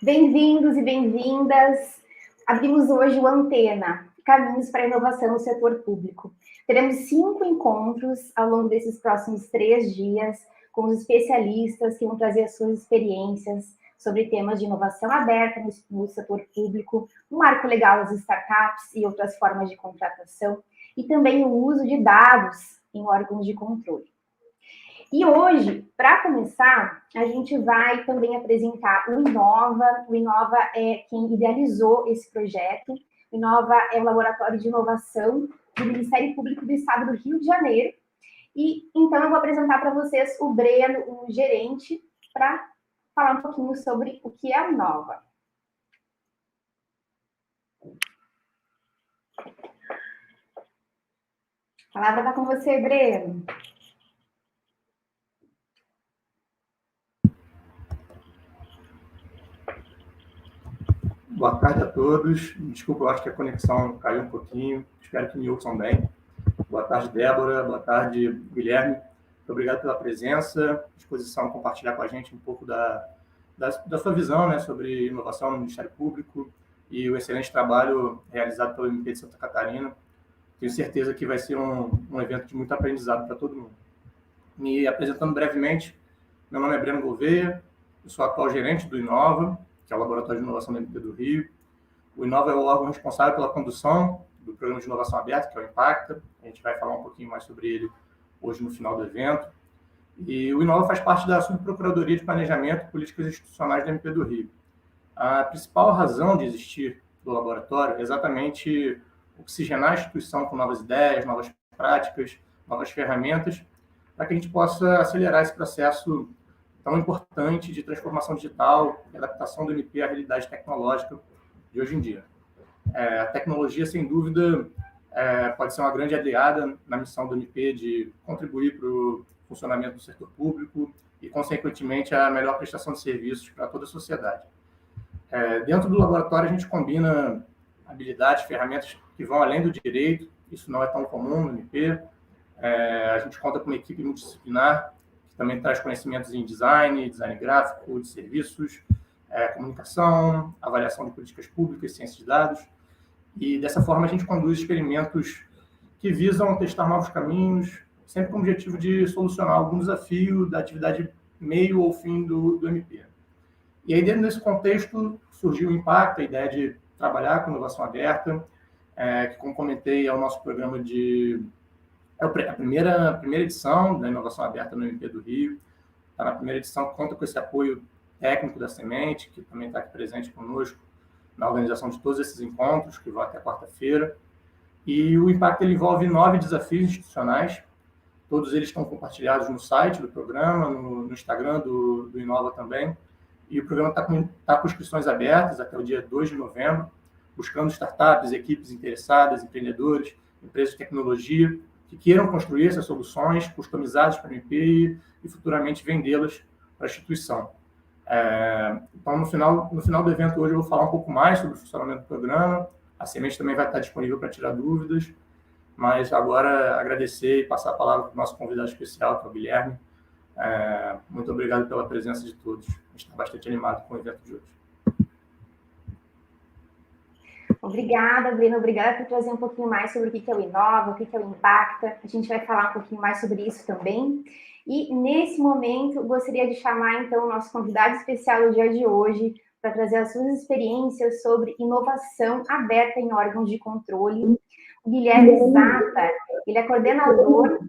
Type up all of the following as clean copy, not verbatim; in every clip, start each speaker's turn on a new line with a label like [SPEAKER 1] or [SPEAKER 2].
[SPEAKER 1] Bem-vindos e bem-vindas. Abrimos hoje o Antena, Caminhos para a Inovação no Setor Público. Teremos 5 encontros ao longo desses próximos 3 dias com os especialistas que vão trazer as suas experiências sobre temas de inovação aberta no setor público, o marco legal das startups e outras formas de contratação, e também o uso de dados em órgãos de controle. E hoje, para começar, a gente vai também apresentar o Inova. O Inova é quem idealizou esse projeto. O Inova é o laboratório de inovação do Ministério Público do Estado do Rio de Janeiro. E então eu vou apresentar para vocês o Breno, o gerente, para falar um pouquinho sobre o que é o Inova. A palavra está com você, Breno.
[SPEAKER 2] Boa tarde a todos. Desculpa, eu acho que a conexão caiu um pouquinho. Espero que me ouçam bem. Boa tarde, Débora. Boa tarde, Guilherme. Muito obrigado pela presença, disposição a compartilhar com a gente um pouco da sua visão, né, sobre inovação no Ministério Público e o excelente trabalho realizado pelo MP de Santa Catarina. Tenho certeza que vai ser um evento de muito aprendizado para todo mundo. Me apresentando brevemente, meu nome é Breno Gouveia, eu sou atual gerente do Inova, que é o Laboratório de Inovação do MP do Rio. O Inova é o órgão responsável pela condução do Programa de Inovação Aberta, que é o Impacta. A gente vai falar um pouquinho mais sobre ele hoje no final do evento. E o Inova faz parte da Subprocuradoria de Planejamento e Políticas Institucionais do MP do Rio. A principal razão de existir do laboratório é exatamente oxigenar a instituição com novas ideias, novas práticas, novas ferramentas, para que a gente possa acelerar esse processo tão importante de transformação digital e adaptação do MP à realidade tecnológica de hoje em dia. A tecnologia, sem dúvida, pode ser uma grande aliada na missão do MP de contribuir para o funcionamento do setor público e, consequentemente, a melhor prestação de serviços para toda a sociedade. Dentro do laboratório, a gente combina habilidades, ferramentas que vão além do direito, isso não é tão comum no MP. A gente conta com uma equipe multidisciplinar, que também traz conhecimentos em design gráfico, de serviços, comunicação, avaliação de políticas públicas, ciência de dados. E, dessa forma, a gente conduz experimentos que visam testar novos caminhos, sempre com o objetivo de solucionar algum desafio da atividade meio ou fim do MP. E aí, dentro desse contexto, surgiu o Impacto, a ideia de trabalhar com inovação aberta, que, como comentei, é o nosso programa de... É a primeira edição da inovação aberta no MP do Rio. Está na primeira edição, conta com esse apoio técnico da Semente, que também está aqui presente conosco na organização de todos esses encontros, que vão até quarta-feira. E o Impacto ele envolve 9 desafios institucionais. Todos eles estão compartilhados no site do programa, no Instagram do Inova também. E o programa está com inscrições abertas até o dia 2 de novembro, buscando startups, equipes interessadas, empreendedores, empresas de tecnologia, que queiram construir essas soluções customizadas para o MP e futuramente vendê-las para a instituição. Então, no final do evento hoje, eu vou falar um pouco mais sobre o funcionamento do programa. A Semente também vai estar disponível para tirar dúvidas, mas agora agradecer e passar a palavra para o nosso convidado especial, que é o Guilherme. Muito obrigado pela presença de todos. A gente está bastante animado com o evento de hoje.
[SPEAKER 1] Obrigada, Breno. Obrigada por trazer um pouquinho mais sobre o que é o Inova, o que é o Impacta. A gente vai falar um pouquinho mais sobre isso também. E, nesse momento, gostaria de chamar, então, o nosso convidado especial do dia de hoje para trazer as suas experiências sobre inovação aberta em órgãos de controle. O Guilherme Zata, ele é coordenador...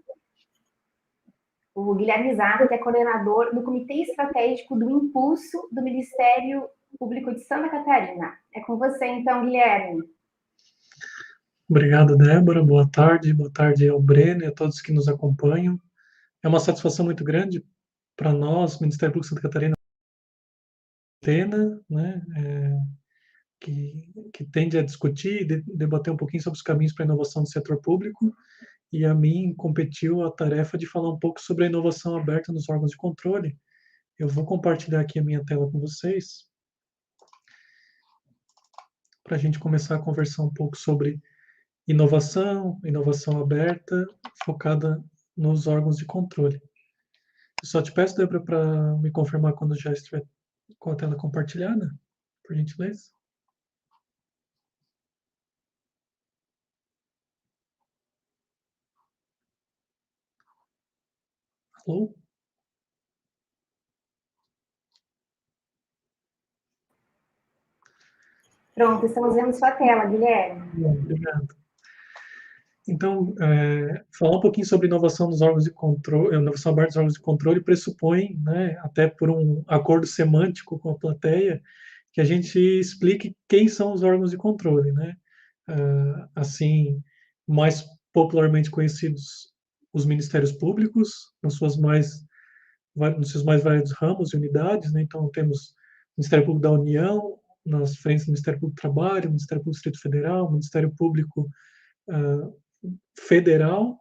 [SPEAKER 1] O Guilherme Zata, que é coordenador do Comitê Estratégico do Impulso do Ministério Público de Santa Catarina. É com você, então, Guilherme.
[SPEAKER 3] Obrigado, Débora. Boa tarde ao Breno e a todos que nos acompanham. É uma satisfação muito grande para nós, Ministério Público de Santa Catarina, né, que tende a discutir e debater um pouquinho sobre os caminhos para a inovação do setor público, e a mim competiu a tarefa de falar um pouco sobre a inovação aberta nos órgãos de controle. Eu vou compartilhar aqui a minha tela com vocês, para a gente começar a conversar um pouco sobre inovação aberta, focada nos órgãos de controle. Eu só te peço, Débora, para me confirmar quando já estiver com a tela compartilhada. por gentileza. Alô?
[SPEAKER 1] Pronto, estamos vendo sua tela, Guilherme.
[SPEAKER 3] Obrigado. Então, falar um pouquinho sobre inovação nos órgãos de controle, inovação aberta nos órgãos de controle pressupõe, né, até por um acordo semântico com a plateia, que a gente explique quem são os órgãos de controle, né? Assim, mais popularmente conhecidos, os ministérios públicos, nos seus mais variados ramos e unidades, né? Então, temos o Ministério Público da União, nas frentes do Ministério Público do Trabalho, Ministério Público do Distrito Federal, Ministério Público Federal,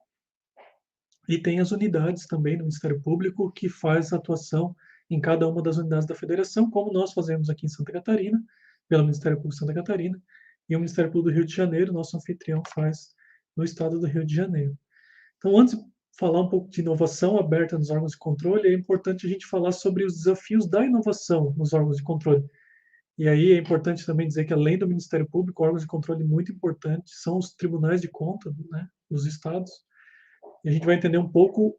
[SPEAKER 3] e tem as unidades também do Ministério Público que faz atuação em cada uma das unidades da federação, como nós fazemos aqui em Santa Catarina, pelo Ministério Público de Santa Catarina, e o Ministério Público do Rio de Janeiro, nosso anfitrião, faz no estado do Rio de Janeiro. Então, antes de falar um pouco de inovação aberta nos órgãos de controle, é importante a gente falar sobre os desafios da inovação nos órgãos de controle. E aí é importante também dizer que, além do Ministério Público, órgãos de controle muito importantes são os tribunais de contas, né, dos estados. E a gente vai entender um pouco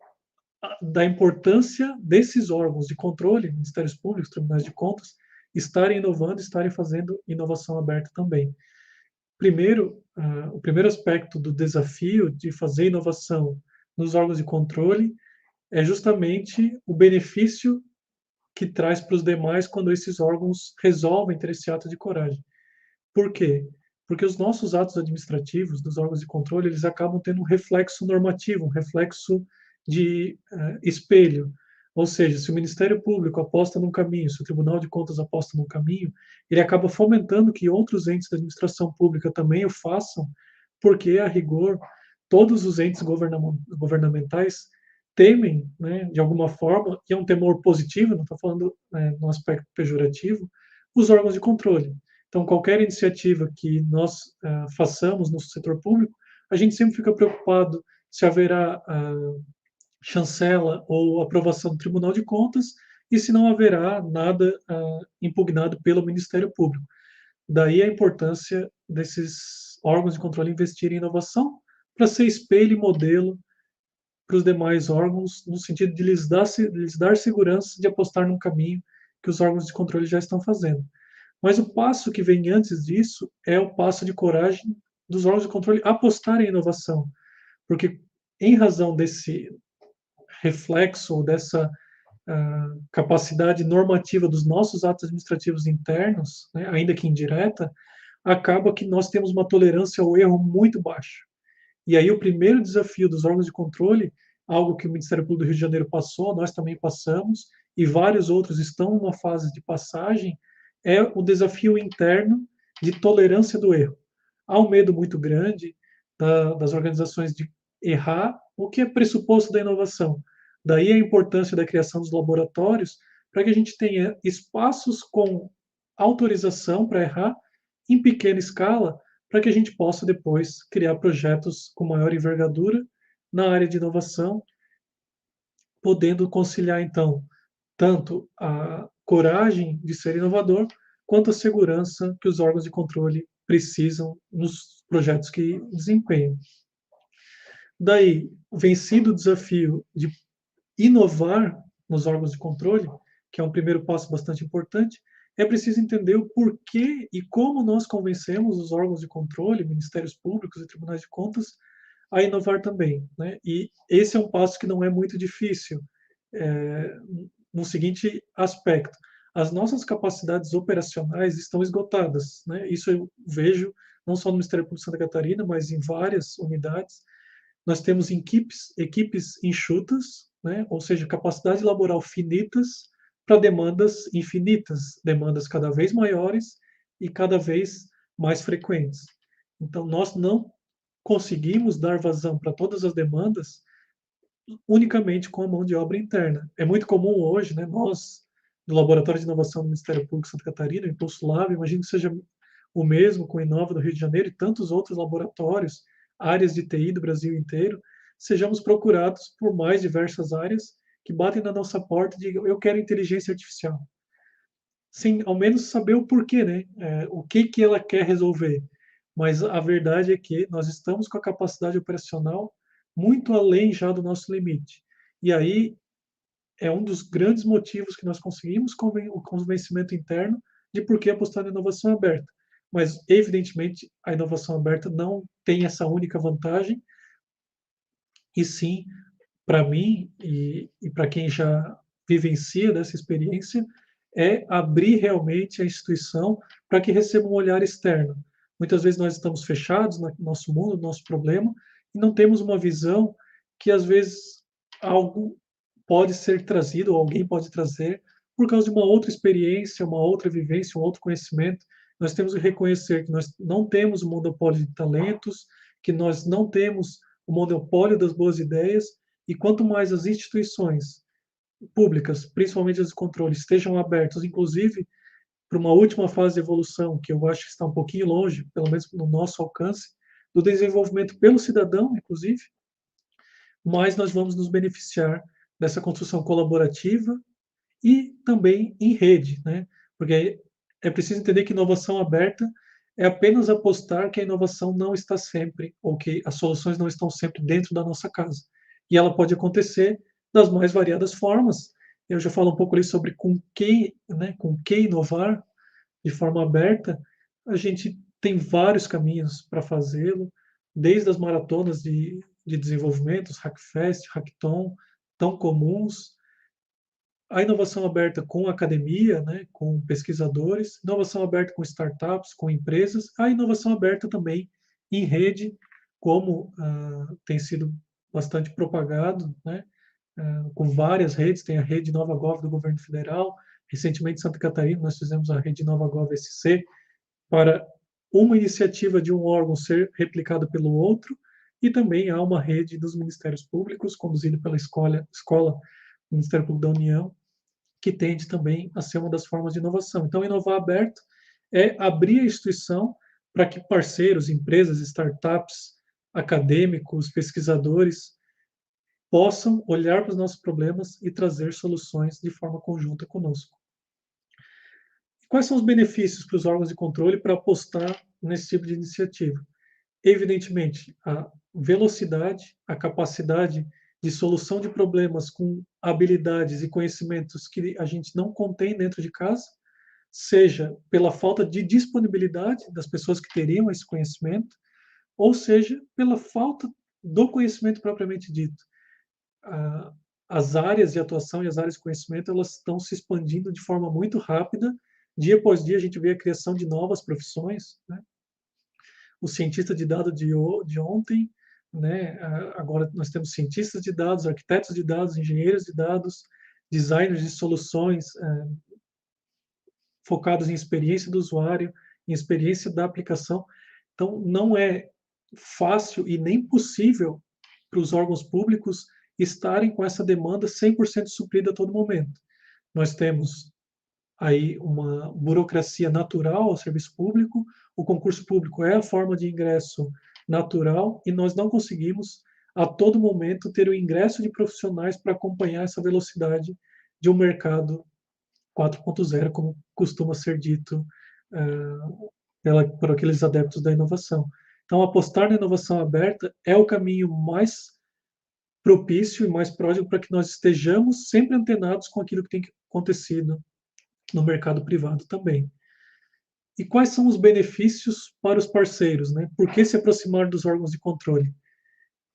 [SPEAKER 3] da importância desses órgãos de controle, ministérios públicos, tribunais de contas, estarem inovando, estarem fazendo inovação aberta também. Primeiro, o primeiro aspecto do desafio de fazer inovação nos órgãos de controle é justamente o benefício que traz para os demais quando esses órgãos resolvem ter esse ato de coragem. Por quê? Porque os nossos atos administrativos dos órgãos de controle, eles acabam tendo um reflexo normativo, um reflexo de espelho. Ou seja, se o Ministério Público aposta num caminho, se o Tribunal de Contas aposta num caminho, ele acaba fomentando que outros entes da administração pública também o façam, porque, a rigor, todos os entes governamentais temem, né, de alguma forma, e é um temor positivo, não estou falando no aspecto pejorativo, os órgãos de controle. Então, qualquer iniciativa que nós façamos no setor público, a gente sempre fica preocupado se haverá chancela ou aprovação do Tribunal de Contas e se não haverá nada impugnado pelo Ministério Público. Daí a importância desses órgãos de controle investirem em inovação para ser espelho e modelo para os demais órgãos, no sentido de lhes dar segurança de apostar num caminho que os órgãos de controle já estão fazendo. Mas o passo que vem antes disso é o passo de coragem dos órgãos de controle apostarem em inovação, porque, em razão desse reflexo, dessa capacidade normativa dos nossos atos administrativos internos, né, ainda que indireta, acaba que nós temos uma tolerância ao erro muito baixa. E aí o primeiro desafio dos órgãos de controle, algo que o Ministério Público do Rio de Janeiro passou, nós também passamos, e vários outros estão numa fase de passagem, é o desafio interno de tolerância do erro. Há um medo muito grande das organizações de errar, o que é pressuposto da inovação. Daí a importância da criação dos laboratórios, para que a gente tenha espaços com autorização para errar, em pequena escala, para que a gente possa depois criar projetos com maior envergadura na área de inovação, podendo conciliar, então, tanto a coragem de ser inovador, quanto a segurança que os órgãos de controle precisam nos projetos que desempenham. Daí, vencido o desafio de inovar nos órgãos de controle, que é um primeiro passo bastante importante, é preciso entender o porquê e como nós convencemos os órgãos de controle, ministérios públicos e tribunais de contas, a inovar também, né? E esse é um passo que não é muito difícil, no seguinte aspecto: as nossas capacidades operacionais estão esgotadas, né? Isso eu vejo não só no Ministério Público de Santa Catarina, mas em várias unidades. Nós temos equipes enxutas, né? Ou seja, capacidade laboral finitas para demandas infinitas, demandas cada vez maiores e cada vez mais frequentes. Então, nós não conseguimos dar vazão para todas as demandas unicamente com a mão de obra interna. É muito comum hoje, né, nós, do Laboratório de Inovação do Ministério Público de Santa Catarina, Impulso Lab, imagino que seja o mesmo com o Inova do Rio de Janeiro e tantos outros laboratórios, áreas de TI do Brasil inteiro, sejamos procurados por mais diversas áreas que batem na nossa porta e digam: eu quero inteligência artificial. sem ao menos saber o porquê, né? O que ela quer resolver. Mas a verdade é que nós estamos com a capacidade operacional muito além já do nosso limite. E aí é um dos grandes motivos que nós conseguimos o convencimento interno de por que apostar na inovação aberta. Mas, evidentemente, a inovação aberta não tem essa única vantagem, e sim, para mim e para quem já vivencia dessa experiência, é abrir realmente a instituição para que receba um olhar externo. Muitas vezes nós estamos fechados no nosso mundo, no nosso problema, e não temos uma visão que, às vezes, algo pode ser trazido, ou alguém pode trazer, por causa de uma outra experiência, uma outra vivência, um outro conhecimento. Nós temos que reconhecer que nós não temos o monopólio de talentos, que nós não temos o monopólio das boas ideias, e quanto mais as instituições públicas, principalmente as de controle, estejam abertas, inclusive para uma última fase de evolução, que eu acho que está um pouquinho longe, pelo menos no nosso alcance, do desenvolvimento pelo cidadão, inclusive, mais nós vamos nos beneficiar dessa construção colaborativa e também em rede, né? Porque é preciso entender que inovação aberta é apenas apostar que a inovação não está sempre, ou que as soluções não estão sempre dentro da nossa casa. E ela pode acontecer das mais variadas formas. Eu já falo um pouco ali sobre com que inovar de forma aberta. A gente tem vários caminhos para fazê-lo, desde as maratonas de desenvolvimento, os Hackfest, Hackathon, tão comuns, a inovação aberta com a academia, né, com pesquisadores, inovação aberta com startups, com empresas, a inovação aberta também em rede, como tem sido bastante propagado, né, com várias redes, tem a rede NovaGov do governo federal, recentemente em Santa Catarina nós fizemos a rede NovaGov SC, para uma iniciativa de um órgão ser replicada pelo outro, e também há uma rede dos ministérios públicos, conduzida pela escola Ministério Público da União, que tende também a ser uma das formas de inovação. Então, inovar aberto é abrir a instituição para que parceiros, empresas, startups, acadêmicos, pesquisadores possam olhar para os nossos problemas e trazer soluções de forma conjunta conosco. Quais são os benefícios para os órgãos de controle para apostar nesse tipo de iniciativa? Evidentemente, a velocidade, a capacidade de solução de problemas com habilidades e conhecimentos que a gente não contém dentro de casa, seja pela falta de disponibilidade das pessoas que teriam esse conhecimento, ou seja, pela falta do conhecimento propriamente dito. As áreas de atuação e as áreas de conhecimento, elas estão se expandindo de forma muito rápida. Dia após dia, a gente vê a criação de novas profissões, né? O cientista de dados de ontem, né? Agora nós temos cientistas de dados, arquitetos de dados, engenheiros de dados, designers de soluções focados em experiência do usuário, em experiência da aplicação. Então, não é fácil e nem possível para os órgãos públicos estarem com essa demanda 100% suprida a todo momento. Nós temos aí uma burocracia natural ao serviço público, o concurso público é a forma de ingresso natural e nós não conseguimos a todo momento ter o ingresso de profissionais para acompanhar essa velocidade de um mercado 4.0, como costuma ser dito por aqueles adeptos da inovação. Então, apostar na inovação aberta é o caminho mais propício e mais próximo para que nós estejamos sempre antenados com aquilo que tem acontecido no mercado privado também. E quais são os benefícios para os parceiros, né? Por que se aproximar dos órgãos de controle?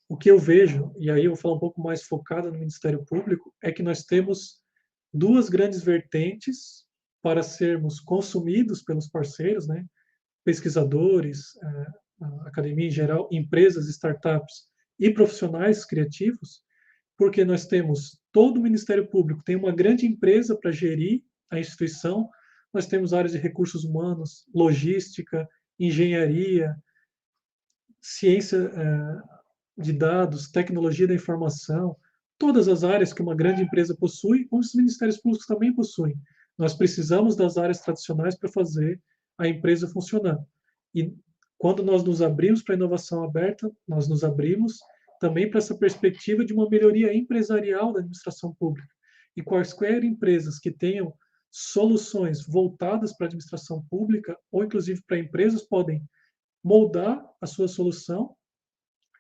[SPEAKER 3] O que eu vejo, e aí eu vou falar um pouco mais focado no Ministério Público, é que nós temos duas grandes vertentes para sermos consumidos pelos parceiros, né? Pesquisadores, a academia em geral, empresas, startups e profissionais criativos, porque nós temos todo o Ministério Público, tem uma grande empresa para gerir a instituição, nós temos áreas de recursos humanos, logística, engenharia, ciência de dados, tecnologia da informação, todas as áreas que uma grande empresa possui, os ministérios públicos também possuem. Nós precisamos das áreas tradicionais para fazer a empresa funcionar. E quando nós nos abrimos para a inovação aberta, nós nos abrimos também para essa perspectiva de uma melhoria empresarial da administração pública. E quaisquer empresas que tenham soluções voltadas para a administração pública, ou inclusive para empresas, podem moldar a sua solução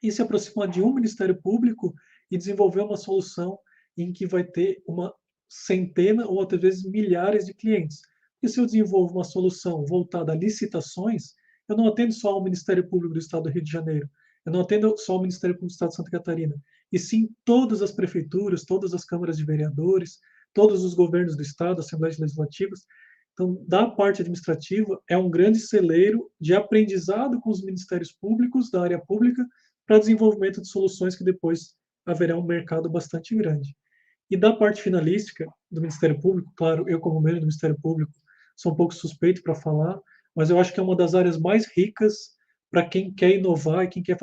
[SPEAKER 3] e se aproximar de um Ministério Público e desenvolver uma solução em que vai ter uma centena ou até vezes milhares de clientes. E se eu desenvolvo uma solução voltada a licitações, eu não atendo só ao Ministério Público do Estado do Rio de Janeiro, eu não atendo só ao Ministério Público do Estado de Santa Catarina, e sim todas as prefeituras, todas as câmaras de vereadores, todos os governos do Estado, assembleias legislativas. Então, da parte administrativa, é um grande celeiro de aprendizado com os ministérios públicos, da área pública, para desenvolvimento de soluções que depois haverá um mercado bastante grande. E da parte finalística do Ministério Público, claro, eu como membro do Ministério Público sou um pouco suspeito para falar, mas eu acho que é uma das áreas mais ricas para quem quer inovar e quem quer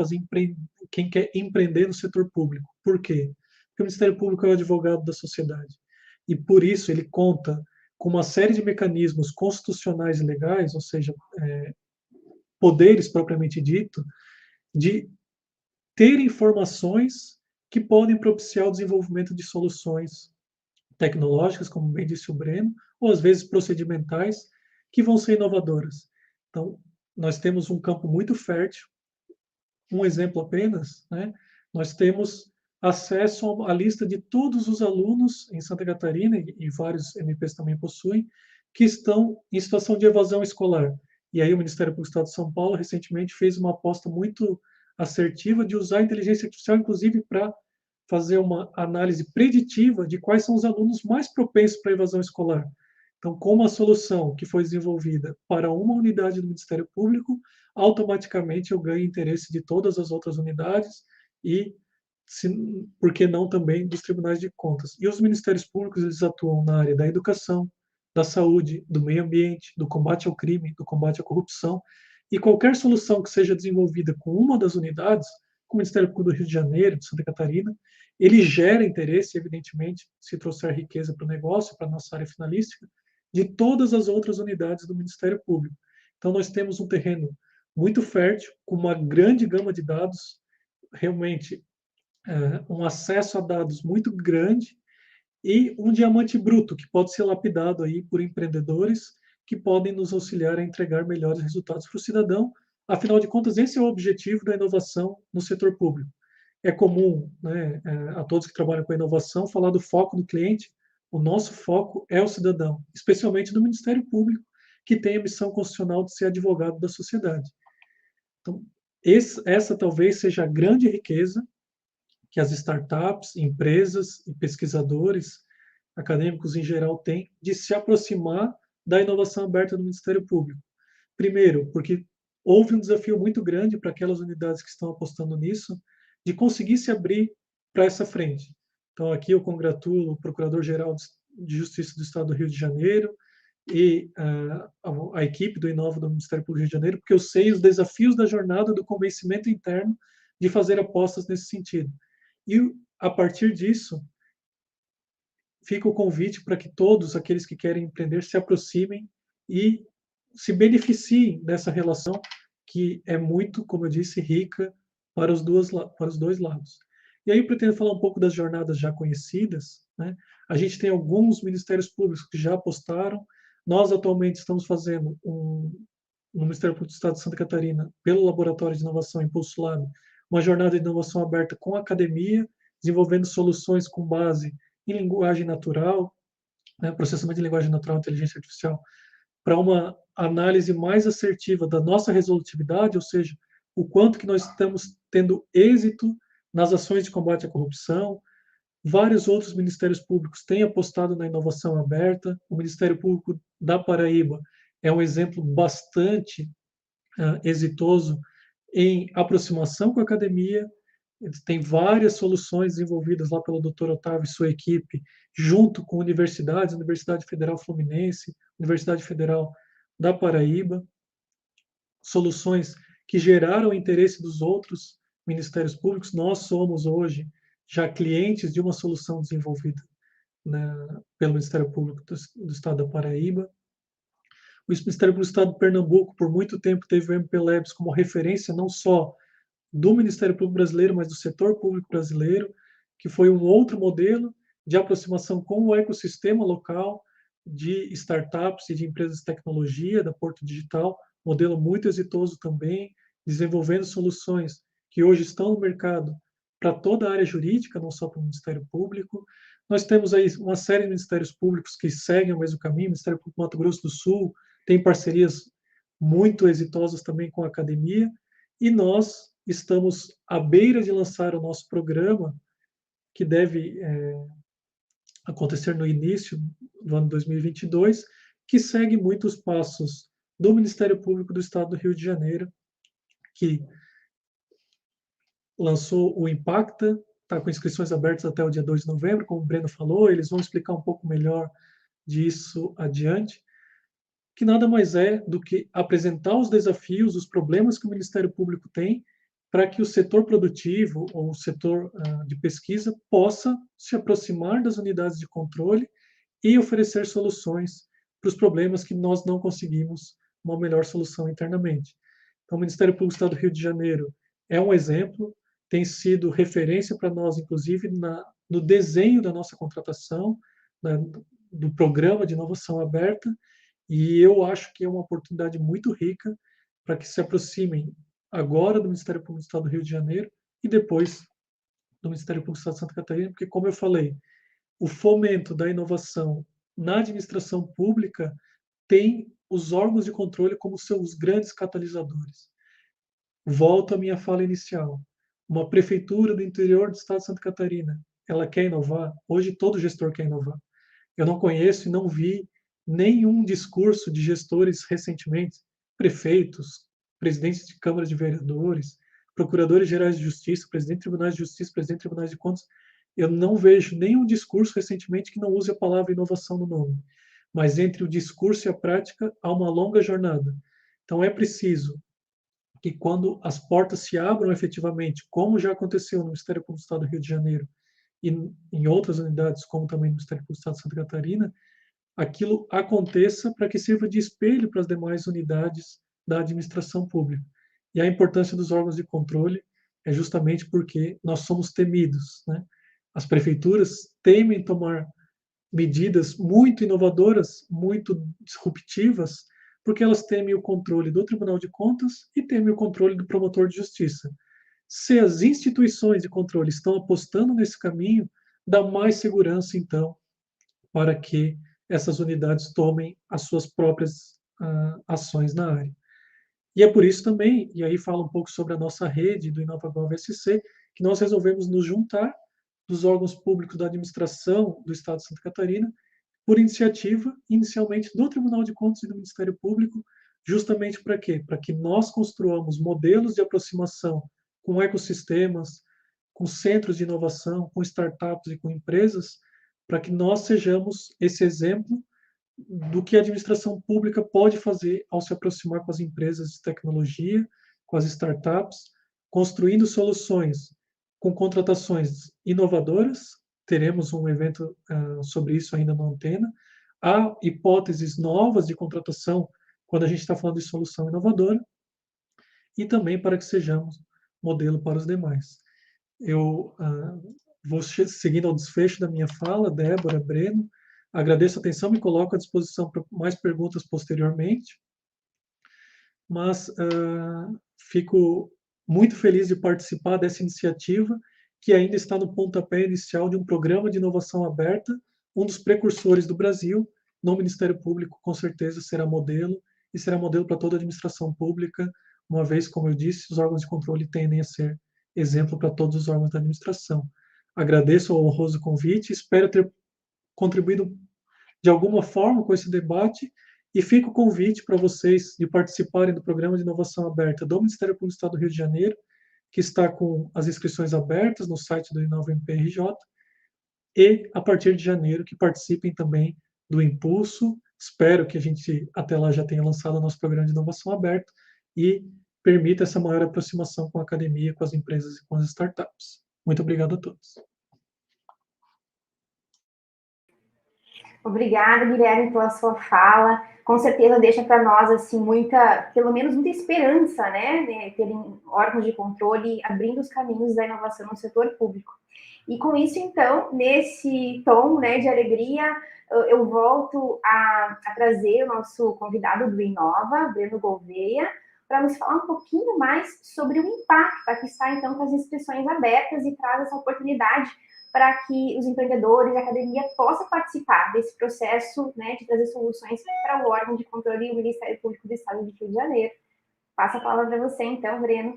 [SPEAKER 3] quem quer empreender no setor público. Por quê? Porque o Ministério Público é o advogado da sociedade. E por isso ele conta com uma série de mecanismos constitucionais e legais, ou seja, poderes propriamente dito, de ter informações que podem propiciar o desenvolvimento de soluções tecnológicas, como bem disse o Breno, ou às vezes procedimentais, que vão ser inovadoras. Então, nós temos um campo muito fértil. Um exemplo apenas, né? Nós temos acesso à lista de todos os alunos em Santa Catarina, e vários MPs também possuem, que estão em situação de evasão escolar. E aí o Ministério Público do Estado de São Paulo recentemente fez uma aposta muito assertiva de usar a inteligência artificial, inclusive, para fazer uma análise preditiva de quais são os alunos mais propensos para a evasão escolar. Então, como a solução que foi desenvolvida para uma unidade do Ministério Público, automaticamente eu ganho interesse de todas as outras unidades e, por que não, também dos tribunais de contas. E os ministérios públicos, eles atuam na área da educação, da saúde, do meio ambiente, do combate ao crime, do combate à corrupção, e qualquer solução que seja desenvolvida com uma das unidades, como o Ministério Público do Rio de Janeiro, de Santa Catarina, ele gera interesse, evidentemente, se trouxer riqueza para o negócio, para a nossa área finalística, de todas as outras unidades do Ministério Público. Então, nós temos um terreno muito fértil, com uma grande gama de dados, realmente um acesso a dados muito grande e um diamante bruto que pode ser lapidado aí por empreendedores que podem nos auxiliar a entregar melhores resultados para o cidadão. Afinal de contas, esse é o objetivo da inovação no setor público. É comum, né, a todos que trabalham com a inovação falar do foco do cliente. O nosso foco é o cidadão, especialmente do Ministério Público, que tem a missão constitucional de ser advogado da sociedade. Então, essa talvez seja a grande riqueza que as startups, empresas e pesquisadores, acadêmicos em geral, têm de se aproximar da inovação aberta do Ministério Público. Primeiro, porque houve um desafio muito grande para aquelas unidades que estão apostando nisso, de conseguir se abrir para essa frente. Então, aqui eu congratulo o Procurador-Geral de Justiça do Estado do Rio de Janeiro e a equipe do Inova do Ministério Público do Rio de Janeiro, porque eu sei os desafios da jornada do convencimento interno de fazer apostas nesse sentido. E, a partir disso, fica o convite para que todos aqueles que querem empreender se aproximem e se beneficiem dessa relação que é muito, como eu disse, rica para os dois lados. E aí eu pretendo falar um pouco das jornadas já conhecidas, né? A gente tem alguns ministérios públicos que já apostaram. Nós atualmente estamos fazendo no Ministério Público do Estado de Santa Catarina, pelo Laboratório de Inovação Impulso Lab, uma jornada de inovação aberta com a academia, desenvolvendo soluções com base em linguagem natural, né, processamento de linguagem natural e inteligência artificial, para uma análise mais assertiva da nossa resolutividade, ou seja, o quanto que nós estamos tendo êxito nas ações de combate à corrupção. Vários outros ministérios públicos têm apostado na inovação aberta. O Ministério Público da Paraíba é um exemplo bastante exitoso em aproximação com a academia. Tem várias soluções desenvolvidas lá pelo Dr. Otávio e sua equipe, junto com universidades, Universidade Federal Fluminense, Universidade Federal da Paraíba, soluções que geraram o interesse dos outros ministérios públicos. Nós somos hoje já clientes de uma solução desenvolvida, né, pelo Ministério Público do Estado da Paraíba. O Ministério Público do Estado de Pernambuco, por muito tempo, teve o MP Labs como referência não só do Ministério Público brasileiro, mas do setor público brasileiro, que foi um outro modelo de aproximação com o ecossistema local, de startups e de empresas de tecnologia da Porto Digital, modelo muito exitoso também, desenvolvendo soluções que hoje estão no mercado para toda a área jurídica, não só para o Ministério Público. Nós temos aí uma série de ministérios públicos que seguem o mesmo caminho. O Ministério Público do Mato Grosso do Sul tem parcerias muito exitosas também com a academia, e nós estamos à beira de lançar o nosso programa, que deve acontecer no início do ano 2022, que segue muitos passos do Ministério Público do Estado do Rio de Janeiro, que lançou o Impacta, está com inscrições abertas até o dia 2 de novembro, como o Breno falou, eles vão explicar um pouco melhor disso adiante, que nada mais é do que apresentar os desafios, os problemas que o Ministério Público tem, para que o setor produtivo ou o setor de pesquisa possa se aproximar das unidades de controle e oferecer soluções para os problemas que nós não conseguimos uma melhor solução internamente. Então, o Ministério Público do Estado do Rio de Janeiro é um exemplo, tem sido referência para nós, inclusive, no desenho da nossa contratação, do programa de inovação aberta, e eu acho que é uma oportunidade muito rica para que se aproximem agora do Ministério Público do Estado do Rio de Janeiro e depois do Ministério Público do Estado de Santa Catarina, porque, como eu falei, o fomento da inovação na administração pública tem os órgãos de controle como seus grandes catalisadores. Volto à minha fala inicial. Uma prefeitura do interior do Estado de Santa Catarina, ela quer inovar? Hoje todo gestor quer inovar. Eu não conheço e não vi nenhum discurso de gestores recentemente, prefeitos, presidentes de câmaras de vereadores, procuradores gerais de justiça, presidente de tribunais de justiça, presidente de tribunais de contas. Eu não vejo nenhum discurso recentemente que não use a palavra inovação no nome. Mas entre o discurso e a prática há uma longa jornada. Então é preciso que, quando as portas se abram efetivamente, como já aconteceu no Ministério Público do Estado do Rio de Janeiro e em outras unidades, como também no Ministério Público do Estado de Santa Catarina, aquilo aconteça para que sirva de espelho para as demais unidades da administração pública. E a importância dos órgãos de controle é justamente porque nós somos temidos, né? As prefeituras temem tomar medidas muito inovadoras, muito disruptivas, porque elas temem o controle do Tribunal de Contas e temem o controle do promotor de justiça. Se as instituições de controle estão apostando nesse caminho, dá mais segurança, então, para que essas unidades tomem as suas próprias ações na área. E é por isso também, e aí fala um pouco sobre a nossa rede do InovaGov SC, que nós resolvemos nos juntar dos órgãos públicos da administração do Estado de Santa Catarina, por iniciativa, inicialmente, do Tribunal de Contas e do Ministério Público, justamente para quê? Para que nós construamos modelos de aproximação com ecossistemas, com centros de inovação, com startups e com empresas, para que nós sejamos esse exemplo do que a administração pública pode fazer ao se aproximar com as empresas de tecnologia, com as startups, construindo soluções com contratações inovadoras. Teremos um evento sobre isso ainda na Antena. Há hipóteses novas de contratação quando a gente está falando de solução inovadora, e também para que sejamos modelo para os demais. Eu vou seguindo ao desfecho da minha fala, Débora, Breno, agradeço a atenção, me coloco à disposição para mais perguntas posteriormente, mas fico muito feliz de participar dessa iniciativa, que ainda está no pontapé inicial de um programa de inovação aberta, um dos precursores do Brasil. No Ministério Público, com certeza, será modelo, e será modelo para toda a administração pública, uma vez, como eu disse, os órgãos de controle tendem a ser exemplo para todos os órgãos da administração. Agradeço o honroso convite, espero ter contribuído de alguma forma com esse debate, e fica o convite para vocês de participarem do programa de inovação aberta do Ministério Público do Estado do Rio de Janeiro, que está com as inscrições abertas no site do InovaMPRJ, e a partir de janeiro que participem também do Impulso. Espero que a gente até lá já tenha lançado o nosso programa de inovação aberta e permita essa maior aproximação com a academia, com as empresas e com as startups. Muito obrigado a todos.
[SPEAKER 1] Obrigada, Guilherme, pela sua fala. Com certeza deixa para nós, assim, pelo menos muita esperança, né? Terem órgãos de controle abrindo os caminhos da inovação no setor público. E com isso, então, nesse tom, né, de alegria, eu volto a trazer o nosso convidado do Inova, Breno Gouveia, para nos falar um pouquinho mais sobre o impacto que está, então, com as inscrições abertas e traz essa oportunidade para que os empreendedores e a academia possam participar desse processo, né, de trazer soluções para o órgão de controle e o Ministério Público do Estado de Rio de Janeiro. Passo a palavra para você, então, Breno.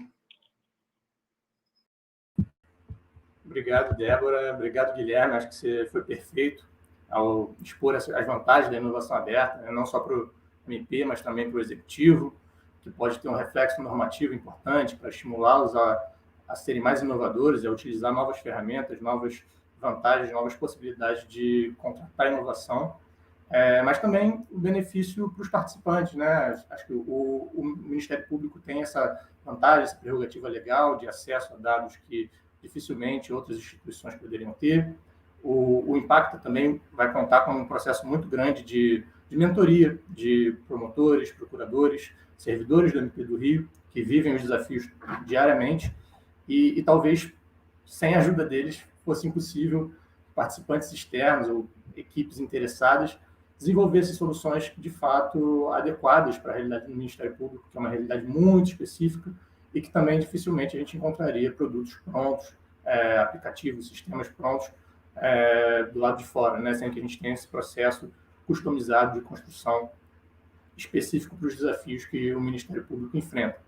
[SPEAKER 2] Obrigado, Débora. Obrigado, Guilherme. Acho que você foi perfeito ao expor as vantagens da inovação aberta, né? Não só para o MP, mas também para o Executivo, que pode ter um reflexo normativo importante para estimulá-los a serem mais inovadores e a utilizar novas ferramentas, novas vantagens, novas possibilidades de contratar inovação, mas também o benefício para os participantes, né? Acho que o Ministério Público tem essa vantagem, essa prerrogativa legal de acesso a dados que dificilmente outras instituições poderiam ter. O Impacta também vai contar com um processo muito grande de mentoria de promotores, procuradores, servidores do MP do Rio, que vivem os desafios diariamente, e talvez sem a ajuda deles fosse impossível participantes externos ou equipes interessadas desenvolvessem soluções de fato adequadas para a realidade do Ministério Público, que é uma realidade muito específica e que também dificilmente a gente encontraria produtos prontos, aplicativos, sistemas prontos do lado de fora, né? Sem que a gente tenha esse processo customizado de construção específico para os desafios que o Ministério Público enfrenta.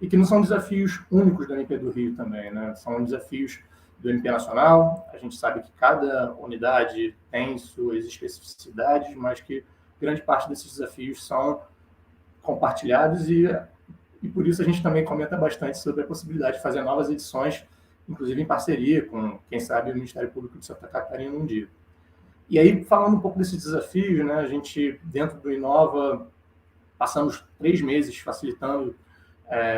[SPEAKER 2] E que não são desafios únicos do MP do Rio também, né? São desafios do MP Nacional. A gente sabe que cada unidade tem suas especificidades, mas que grande parte desses desafios são compartilhados e por isso a gente também comenta bastante sobre a possibilidade de fazer novas edições, inclusive em parceria com, quem sabe, o Ministério Público de Santa Catarina um dia. E aí, falando um pouco desses desafios, né, a gente, dentro do Inova, passamos 3 meses facilitando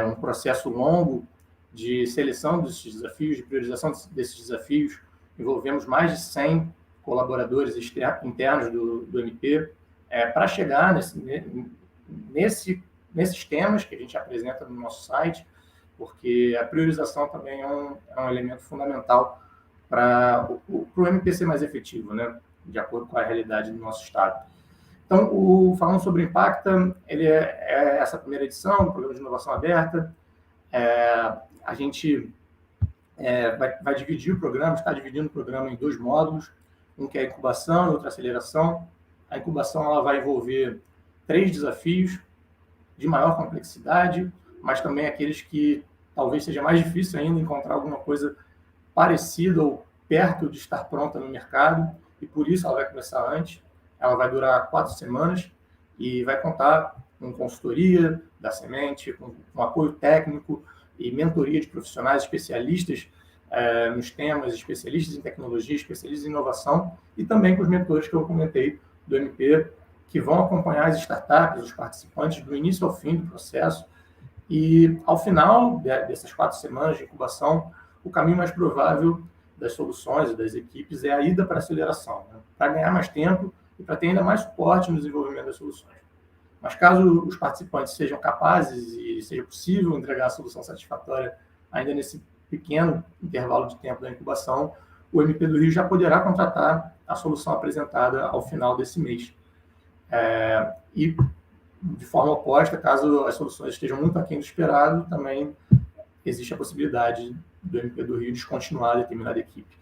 [SPEAKER 2] um processo longo de seleção desses desafios, de priorização desses desafios. Envolvemos mais de 100 colaboradores internos do MP para chegar nesses temas que a gente apresenta no nosso site, porque a priorização também é um elemento fundamental para o MP ser mais efetivo, né, de acordo com a realidade do nosso Estado. Então, falando sobre o Impacta, ele é essa primeira edição do Programa de Inovação Aberta. A gente vai dividir o programa, está dividindo o programa em 2 módulos, um que é a incubação e outro a aceleração. A incubação ela vai envolver 3 desafios de maior complexidade, mas também aqueles que talvez seja mais difícil ainda encontrar alguma coisa parecida ou perto de estar pronta no mercado, e por isso ela vai começar antes. Ela vai durar 4 semanas e vai contar com consultoria da Semente, com apoio técnico e mentoria de profissionais especialistas nos temas, especialistas em tecnologia, especialistas em inovação, e também com os mentores que eu comentei do MP, que vão acompanhar as startups, os participantes, do início ao fim do processo. E, ao final dessas 4 semanas de incubação, o caminho mais provável das soluções e das equipes é a ida para a aceleração, né? Para ganhar mais tempo e para ter ainda mais suporte no desenvolvimento das soluções. Mas caso os participantes sejam capazes e seja possível entregar a solução satisfatória ainda nesse pequeno intervalo de tempo da incubação, o MP do Rio já poderá contratar a solução apresentada ao final desse mês. E, de forma oposta, caso as soluções estejam muito aquém do esperado, também existe a possibilidade do MP do Rio descontinuar determinada equipe.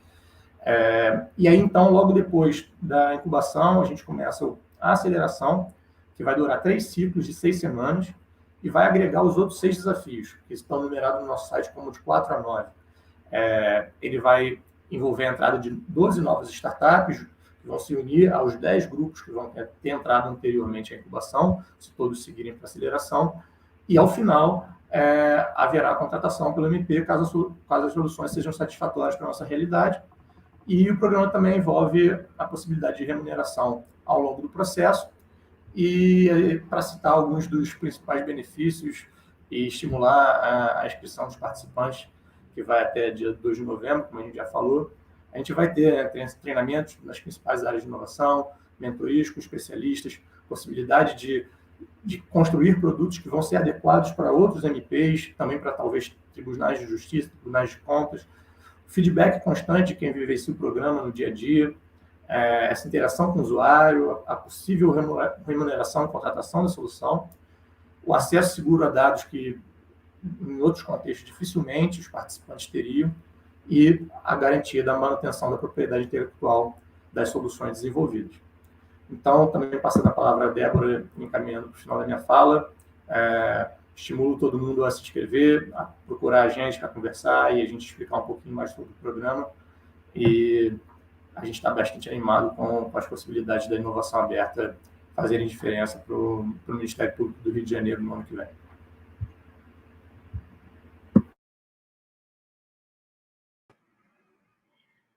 [SPEAKER 2] E aí, então, logo depois da incubação, a gente começa a aceleração, que vai durar 3 ciclos de 6 semanas e vai agregar os outros 6 desafios, que estão numerados no nosso site como de 4 a 9. Ele vai envolver a entrada de 12 novas startups, que vão se unir aos 10 grupos que vão ter entrado anteriormente à incubação, se todos seguirem para a aceleração, e, ao final, haverá a contratação pelo MP, caso as soluções sejam satisfatórias para a nossa realidade. E o programa também envolve a possibilidade de remuneração ao longo do processo, e para citar alguns dos principais benefícios e estimular a inscrição dos participantes, que vai até dia 2 de novembro, como a gente já falou, a gente vai ter treinamentos nas principais áreas de inovação, mentorias com especialistas, possibilidade de construir produtos que vão ser adequados para outros MPs, também para talvez tribunais de justiça, tribunais de contas, feedback constante de quem vivencia o programa no dia a dia, essa interação com o usuário, a possível remuneração e contratação da solução, o acesso seguro a dados que, em outros contextos, dificilmente os participantes teriam, e a garantia da manutenção da propriedade intelectual das soluções desenvolvidas. Então, também passando a palavra à Débora, encaminhando para o final da minha fala, estimulo todo mundo a se inscrever, a procurar a gente para conversar e a gente explicar um pouquinho mais sobre o programa. E a gente está bastante animado com as possibilidades da inovação aberta fazerem diferença para o Ministério Público do Rio de Janeiro no ano que vem.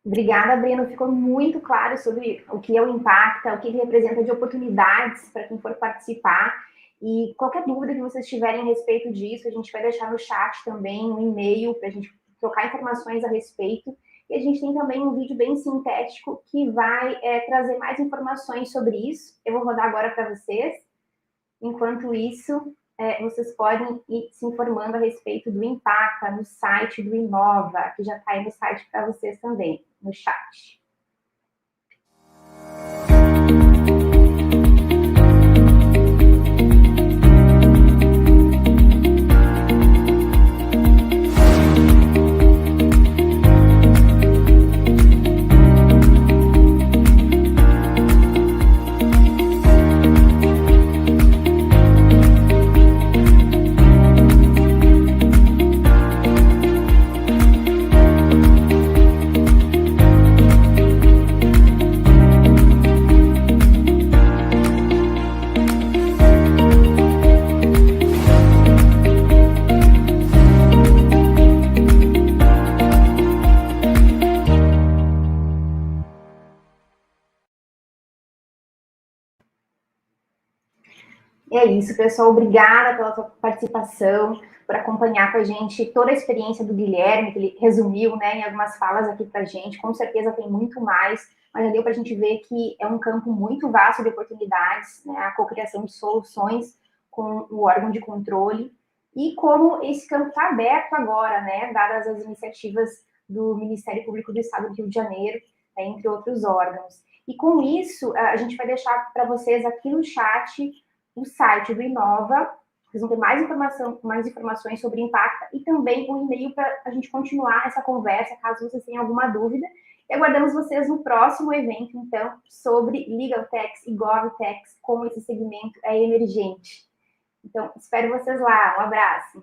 [SPEAKER 1] Obrigada, Breno. Ficou muito claro sobre o que é o Impacta, o que ele representa de oportunidades para quem for participar. E qualquer dúvida que vocês tiverem a respeito disso, a gente vai deixar no chat também, um e-mail, para a gente trocar informações a respeito. E a gente tem também um vídeo bem sintético que vai trazer mais informações sobre isso. Eu vou rodar agora para vocês. Enquanto isso, vocês podem ir se informando a respeito do Impacta no site do Inova, que já está aí no site para vocês também, no chat. É isso, pessoal. Obrigada pela sua participação, por acompanhar com a gente toda a experiência do Guilherme, que ele resumiu, né, em algumas falas aqui para a gente. Com certeza tem muito mais, mas já deu para a gente ver que é um campo muito vasto de oportunidades, né, a cocriação de soluções com o órgão de controle, e como esse campo está aberto agora, né, dadas as iniciativas do Ministério Público do Estado do Rio de Janeiro, né, entre outros órgãos. E com isso, a gente vai deixar para vocês aqui no chat o site do Inova, vocês vão ter mais informações sobre Impacta e também um e-mail para a gente continuar essa conversa, caso vocês tenham alguma dúvida. E aguardamos vocês no próximo evento, então, sobre Legal Techs e GovTechs, como esse segmento é emergente. Então, espero vocês lá. Um abraço.